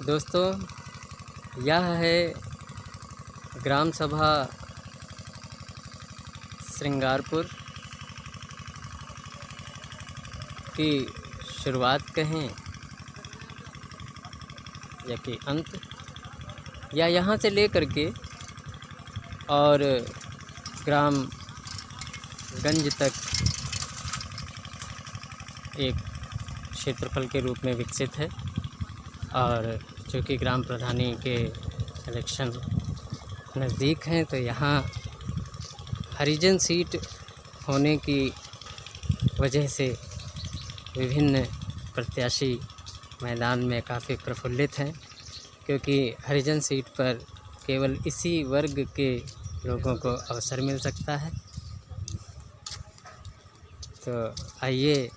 दोस्तों, यह है ग्राम सभा श्रृंगारपुर की शुरुआत कहें या कि अंत, या यहाँ से लेकर के और ग्राम गंज तक एक क्षेत्रफल के रूप में विकसित है। और चूँकि ग्राम प्रधानी के इलेक्शन नज़दीक हैं तो यहाँ हरिजन सीट होने की वजह से विभिन्न प्रत्याशी मैदान में काफ़ी प्रफुल्लित हैं, क्योंकि हरिजन सीट पर केवल इसी वर्ग के लोगों को अवसर मिल सकता है। तो आइए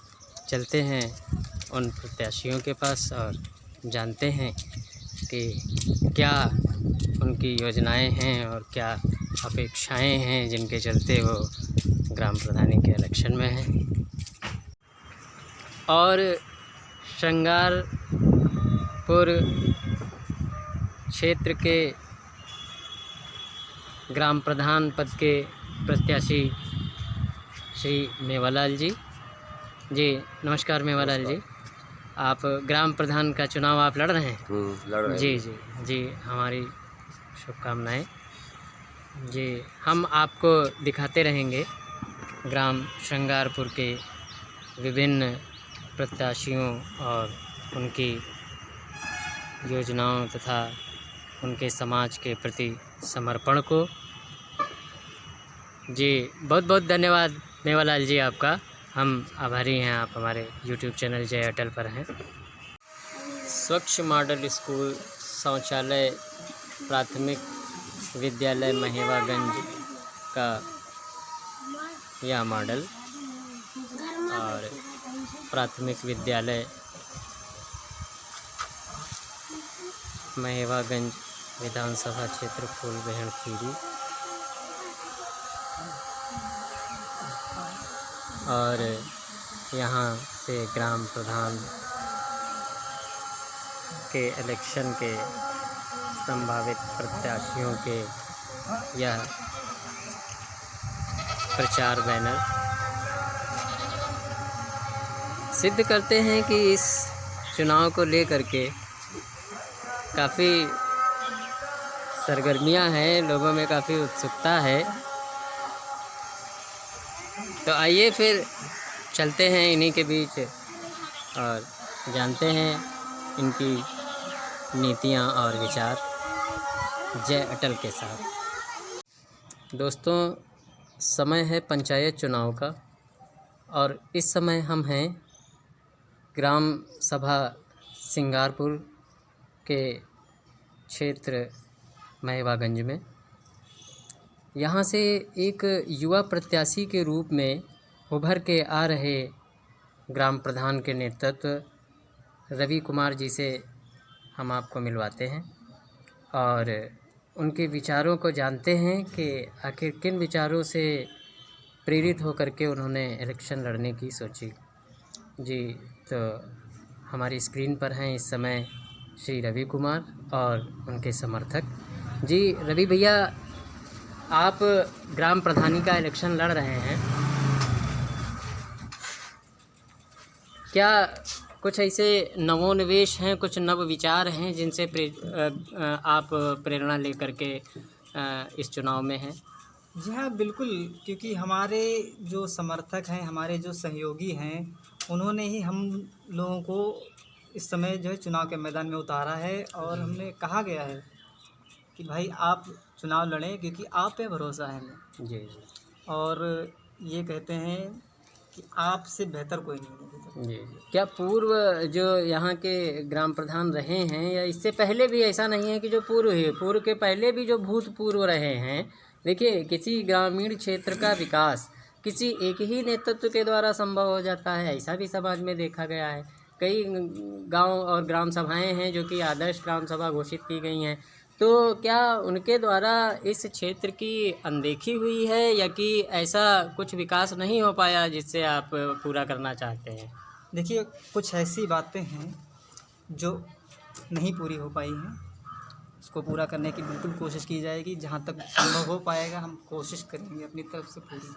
चलते हैं उन प्रत्याशियों के पास और जानते हैं कि क्या उनकी योजनाएं हैं और क्या अपेक्षाएं हैं जिनके चलते वो ग्राम प्रधानी के इलेक्शन में हैं। और श्रृंगारपुर क्षेत्र के ग्राम प्रधान पद के प्रत्याशी श्री मेवालाल जी। नमस्कार मेवालाल जी, आप ग्राम प्रधान का चुनाव आप लड़ रहे हैं? लड़ रहे हैं। जी, हमारी शुभकामनाएं जी। हम आपको दिखाते रहेंगे ग्राम श्रृंगारपुर के विभिन्न प्रत्याशियों और उनकी योजनाओं तथा उनके समाज के प्रति समर्पण को। जी, बहुत बहुत धन्यवाद मेवालाल जी आपका, हम आभारी हैं। आप हमारे YouTube चैनल जय अटल पर हैं। स्वच्छ मॉडल स्कूल शौचालय प्राथमिक विद्यालय महेवागंज का यह मॉडल और प्राथमिक विद्यालय महेवागंज विधानसभा क्षेत्र फूलबेहन खीरी और यहाँ से ग्राम प्रधान के इलेक्शन के संभावित प्रत्याशियों के यह प्रचार बैनर सिद्ध करते हैं कि इस चुनाव को लेकर के काफ़ी सरगर्मियां हैं, लोगों में काफ़ी उत्सुकता है। तो आइए फिर चलते हैं इन्हीं के बीच और जानते हैं इनकी नीतियां और विचार जय अटल के साथ। दोस्तों, समय है पंचायत चुनाव का और इस समय हम हैं ग्राम सभा श्रृंगारपुर के क्षेत्र महेवागंज में। यहाँ से एक युवा प्रत्याशी के रूप में उभर के आ रहे ग्राम प्रधान के नेतृत्व रवि कुमार जी से हम आपको मिलवाते हैं और उनके विचारों को जानते हैं कि आखिर किन विचारों से प्रेरित होकर के उन्होंने इलेक्शन लड़ने की सोची। जी, तो हमारी स्क्रीन पर हैं इस समय श्री रवि कुमार और उनके समर्थक। जी रवि भैया, आप ग्राम प्रधानी का इलेक्शन लड़ रहे हैं, क्या कुछ ऐसे नवोन्वेष हैं, कुछ नव विचार हैं जिनसे आप प्रेरणा लेकर के इस चुनाव में हैं? जी हाँ, बिल्कुल, क्योंकि हमारे जो समर्थक हैं, हमारे जो सहयोगी हैं, उन्होंने ही हम लोगों को इस समय जो है चुनाव के मैदान में उतारा है और हमने कहा गया है कि भाई आप चुनाव लड़ें क्योंकि आप पे भरोसा है हमें। जी। और ये कहते हैं कि आपसे बेहतर कोई नहीं है। जी, क्या पूर्व जो यहाँ के ग्राम प्रधान रहे हैं या इससे पहले भी ऐसा नहीं है कि जो पूर्व के पहले भी जो भूतपूर्व रहे हैं? देखिए, किसी ग्रामीण क्षेत्र का विकास किसी एक ही नेतृत्व के द्वारा संभव हो जाता है, ऐसा भी समाज में देखा गया है। कई गांव और ग्राम सभाएं हैं जो कि आदर्श ग्राम सभा घोषित की गई हैं, तो क्या उनके द्वारा इस क्षेत्र की अनदेखी हुई है या कि ऐसा कुछ विकास नहीं हो पाया जिससे आप पूरा करना चाहते हैं? देखिए, कुछ ऐसी बातें हैं जो नहीं पूरी हो पाई हैं, उसको पूरा करने की बिल्कुल कोशिश की जाएगी। जहाँ तक संभव हो पाएगा हम कोशिश करेंगे अपनी तरफ से पूरी।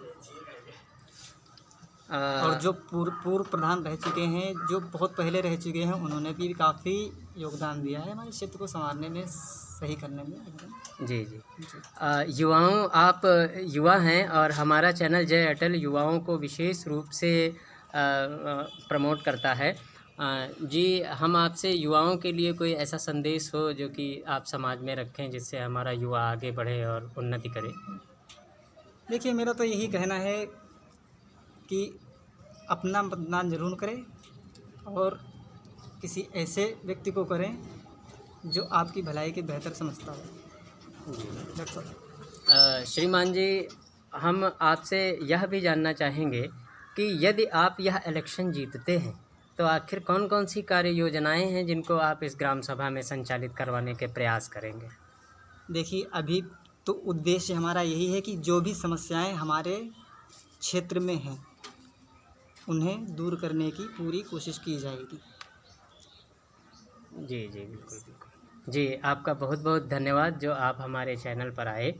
और जो पूर्व प्रधान रह चुके हैं, जो बहुत पहले रह चुके हैं, उन्होंने भी काफ़ी योगदान दिया है हमारे क्षेत्र को संवारने में, सही करने में एकदम। जी जी। युवाओं, आप युवा हैं और हमारा चैनल जय अटल युवाओं को विशेष रूप से प्रमोट करता है। जी, हम आपसे युवाओं के लिए कोई ऐसा संदेश हो जो कि आप समाज में रखें, जिससे हमारा युवा आगे बढ़े और उन्नति करे। देखिए, मेरा तो यही कहना है कि अपना मतदान ज़रूर करें और किसी ऐसे व्यक्ति को करें जो आपकी भलाई के बेहतर समझता हो। जी। श्रीमान जी, हम आपसे यह भी जानना चाहेंगे कि यदि आप यह इलेक्शन जीतते हैं तो आखिर कौन कौन सी कार्य योजनाएँ हैं जिनको आप इस ग्राम सभा में संचालित करवाने के प्रयास करेंगे? देखिए, अभी तो उद्देश्य हमारा यही है कि जो भी समस्याएं हमारे क्षेत्र में हैं उन्हें दूर करने की पूरी कोशिश की जाएगी। जी जी, बिल्कुल बिल्कुल। जी, आपका बहुत बहुत धन्यवाद जो आप हमारे चैनल पर आए।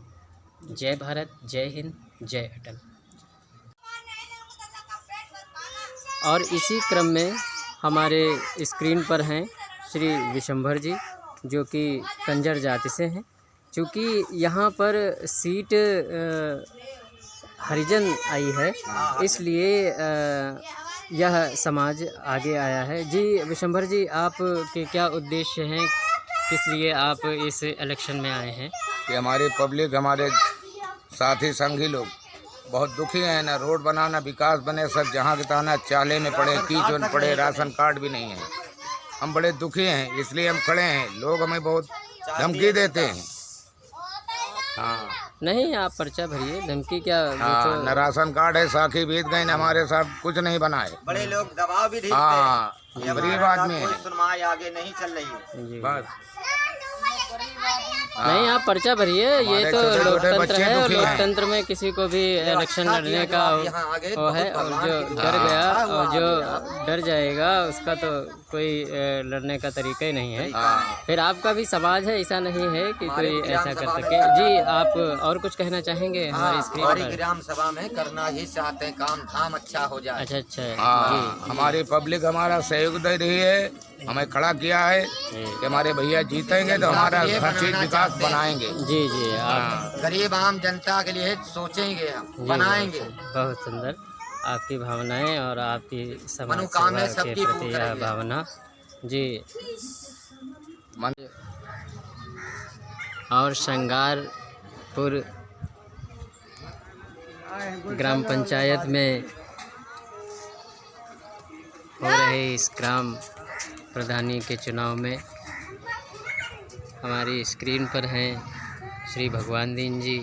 जय भारत, जय हिंद, जय अटल। और इसी क्रम में हमारे स्क्रीन पर हैं श्री विशंभर जी, जो कि कंजर जाति से हैं। चूँकि यहाँ पर सीट हरिजन आई है, इसलिए यह समाज आगे आया है। जी विशंभर जी, आप के क्या उद्देश्य हैं, किस लिए आप इस इलेक्शन में आए हैं? कि हमारी पब्लिक, हमारे साथी संगी लोग बहुत दुखी हैं, ना रोड बना, ना विकास बने, सब जहाँ के तहाँ चाले में पड़े, कीचड़ में पड़े, राशन कार्ड भी नहीं है। हम बड़े दुखी हैं, इसलिए हम खड़े हैं। लोग हमें बहुत धमकी देते हैं। हाँ, नहीं, आप पर्चा भरिए, धमकी क्या? हाँ, न राशन कार्ड है, साखी बीत गई, न हमारे साथ कुछ नहीं बना है। बड़े लोग दबाव भी देते हाँ, हैं। गरीब आदमी है। कोई सुनवाई आगे नहीं चल रही है। जी। बस नहीं, आप पर्चा भरिए, ये तो छोटे-छोटे लोकतंत्र बच्चे है और दुखी हैं। लोकतंत्र में किसी को भी इलेक्शन लड़ने का वो है, और जो डर गया और जो डर जाएगा उसका तो कोई लड़ने का तरीका ही नहीं है। फिर आपका भी समाज है, ऐसा नहीं है कि कोई ऐसा कर सके। जी, आप और कुछ कहना चाहेंगे हमारी स्क्रीन हमारी पर? ग्राम सभा में करना ही चाहते हैं, काम धाम अच्छा हो जाए। अच्छा अच्छा हाँ, जी। हमारी पब्लिक हमारा सहयोग दे रही है, हमें खड़ा किया है कि हमारे भैया जीतेंगे तो हमारा हर चीज विकास बनाएंगे। जी जी, आप हाँ, गरीब आम जनता के लिए सोचेंगे, हम जी, बनाएंगे। बहुत सुंदर आपकी भावनाएं और आपकी समाज मनोकामनाएं सेवा के सबकी प्रति पूर्ण यह करेंगे। भावना। जी। मन और श्रृंगारपुर ग्राम पंचायत में हो रहे इस ग्राम प्रधानी के चुनाव में हमारी स्क्रीन पर हैं श्री भगवान दीन जी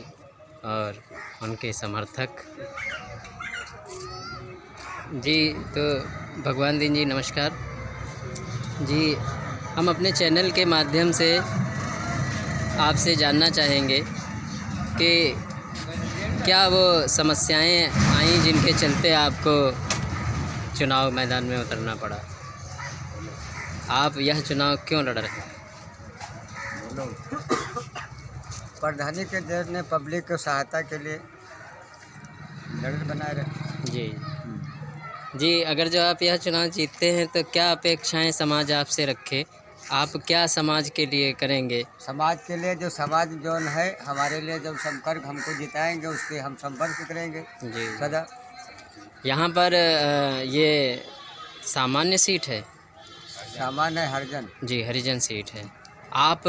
और उनके समर्थक। जी, तो भगवान दीन जी नमस्कार जी। हम अपने चैनल के माध्यम से आपसे जानना चाहेंगे कि क्या वो समस्याएं आई जिनके चलते आपको चुनाव मैदान में उतरना पड़ा? आप यह चुनाव क्यों लड़ रहे हैं? प्रधानी के देश ने पब्लिक को सहायता के लिए लड़त बनाए रहे। जी जी, अगर जो आप यह चुनाव जीतते हैं तो क्या अपेक्षाएं समाज आपसे रखे? आप क्या समाज के लिए करेंगे? समाज के लिए जो समाज जो है हमारे लिए जब संपर्क हमको जिताएंगे उसके हम संपर्क करेंगे जी। सदा। यहाँ पर ये सामान्य सीट है? सामान्य हरिजन। जी, हरिजन सीट है। आप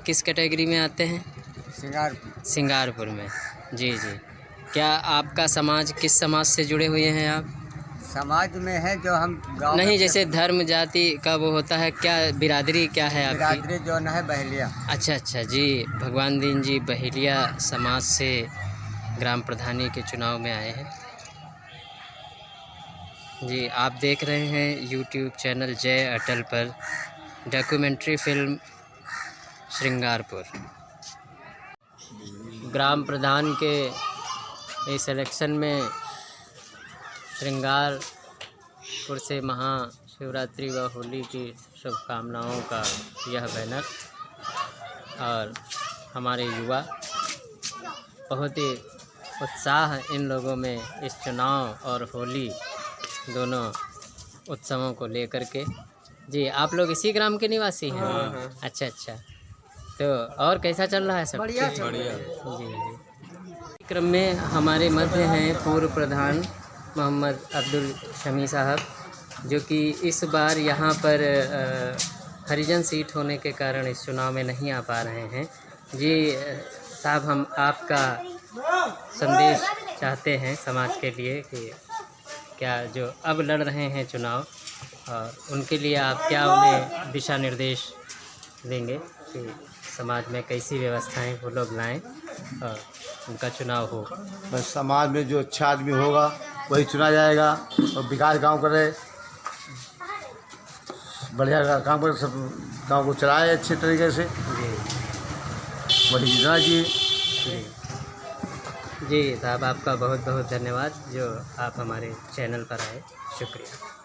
किस कैटेगरी में आते हैं? सिंगारपुर। सिंगारपुर में। जी जी। क्या आपका समाज, किस समाज से जुड़े हुए हैं आप? समाज में है जो हम गाँव नहीं, जैसे धर्म जाति का वो होता है, क्या बिरादरी क्या है आपकी? बिरादरी जो है बहलिया। अच्छा अच्छा जी। भगवान दीन जी बहेलिया समाज से ग्राम प्रधानी के चुनाव में आए हैं। जी, आप देख रहे हैं यूट्यूब चैनल जय अटल पर डॉक्यूमेंट्री फिल्म श्रृंगारपुर। ग्राम प्रधान के इस इलेक्शन में श्रृंगारपुर से शिवरात्रि व होली की शुभकामनाओं का यह बैनर। और हमारे युवा बहुत ही उत्साह इन लोगों में इस चुनाव और होली दोनों उत्सवों को लेकर के। जी, आप लोग इसी ग्राम के निवासी हैं? अच्छा अच्छा। तो और कैसा चल रहा है सब? बढ़िया। जी जी। क्रम में हमारे मध्य हैं पूर्व प्रधान मोहम्मद अब्दुल शमी साहब, जो कि इस बार यहाँ पर हरिजन सीट होने के कारण इस चुनाव में नहीं आ पा रहे हैं। जी साहब, हम आपका संदेश चाहते हैं समाज के लिए कि क्या जो अब लड़ रहे हैं चुनाव, और उनके लिए आप क्या उन्हें दिशा निर्देश देंगे कि समाज में कैसी व्यवस्थाएं वो लोग लाएं और उनका चुनाव हो? बस समाज में जो अच्छा आदमी होगा वही चुना जाएगा और विकास गांव करे, बढ़िया काम करे, सब गांव को चलाए अच्छे तरीके से। जी वही जीतना चाहिए। जी साहब, आपका बहुत बहुत धन्यवाद जो आप हमारे चैनल पर आए। शुक्रिया।